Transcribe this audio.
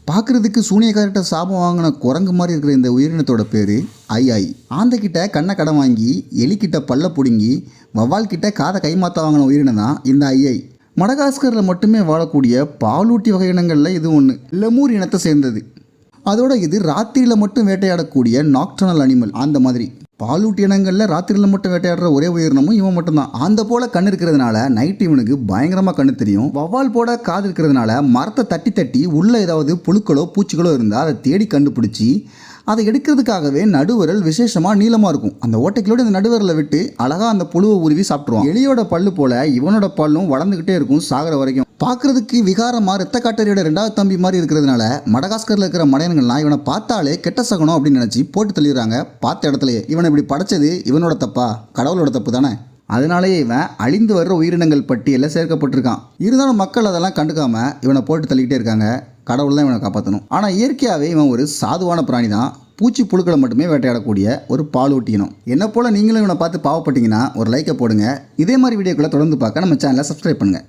பார்க்குறதுக்கு சூனியக்கார்ட்ட சாபம் வாங்கின குரங்கு மாதிரி இருக்கிற இந்த உயிரினத்தோட பேர் ஐ. ஆந்தைக்கிட்ட கண்ணை கடன் வாங்கி எலிக்கிட்ட பல்ல பிடுங்கி வவ்வால்கிட்ட காதை கைமாற்ற வாங்கின உயிரினம் தான் இந்த ஐ. மடகாஸ்கரில் மட்டுமே வாழக்கூடிய பாலூட்டி வகை இனங்களில் இது ஒன்று. லெமூர் இனத்தை சேர்ந்தது. அதோட இது ராத்திரியில் மட்டும் வேட்டையாடக்கூடிய நாக்டர்னல் அனிமல். அந்த மாதிரி பாலூட்டி இனங்களில் ராத்திரியில் மட்டும் வேட்டையாடுற ஒரே உயிரினமும் இவன் மட்டும்தான். அந்த போல கண் இருக்கிறதுனால நைட் இவனுக்கு பயங்கரமாக கண்ணு தெரியும். வவ்வால் போட காது இருக்கிறதுனால மரத்தை தட்டி தட்டி உள்ள ஏதாவது புழுக்களோ பூச்சிகளோ இருந்தால் அதை தேடி கண்டுபிடிச்சி அதை எடுக்கிறதுக்காகவே நடுவரல் விசேஷமாக நீளமாக இருக்கும். அந்த ஓட்டைகளோடு இந்த நடுவரலை விட்டு அழகாக அந்த புழுவை உருவி சாப்பிட்ருவான். எலியோட பல்லு போல் இவனோட பல்லும் வளர்ந்துக்கிட்டே இருக்கும் சாகிற வரைக்கும். பார்க்குறதுக்கு விகாரமாக ரத்த காட்டரியோட 2வது தம்பி மாதிரி இருக்கிறதுனால மடகாஸ்கரில் இருக்கிற மடையன்கள்லாம் இவனை பார்த்தாலே கெட்ட சகனம் அப்படின்னு நினச்சி போட்டு தள்ளிடுறாங்க. பார்த்த இடத்துலையே. இவனை இப்படி படைச்சது இவனோட தப்பா? கடவுளோட தப்பு தானே. அதனாலேயே இவன் அழிந்து வர்ற உயிரினங்கள் பட்டியலில் சேர்க்கப்பட்டிருக்கான். இருந்தாலும் மக்கள் அதெல்லாம் கண்டுக்காமல் இவனை போட்டு தள்ளிக்கிட்டே இருக்காங்க. கடவுள் தான் இவனை காப்பாற்றணும். ஆனால் இயற்கையாகவே இவன் ஒரு சாதுவான பிராணி தான். பூச்சி புழுக்களை மட்டுமே வேட்டையாடக்கூடிய ஒரு பாலூட்டி இனம். என்ன போல் நீங்களும் இவனை பார்த்து பாவப்பட்டீங்கன்னா ஒரு லைக்கை போடுங்க. இதே மாதிரி வீடியோக்களை தொடர்ந்து பார்க்க நம்ம சேனலை சப்ஸ்கிரைப் பண்ணுங்கள்.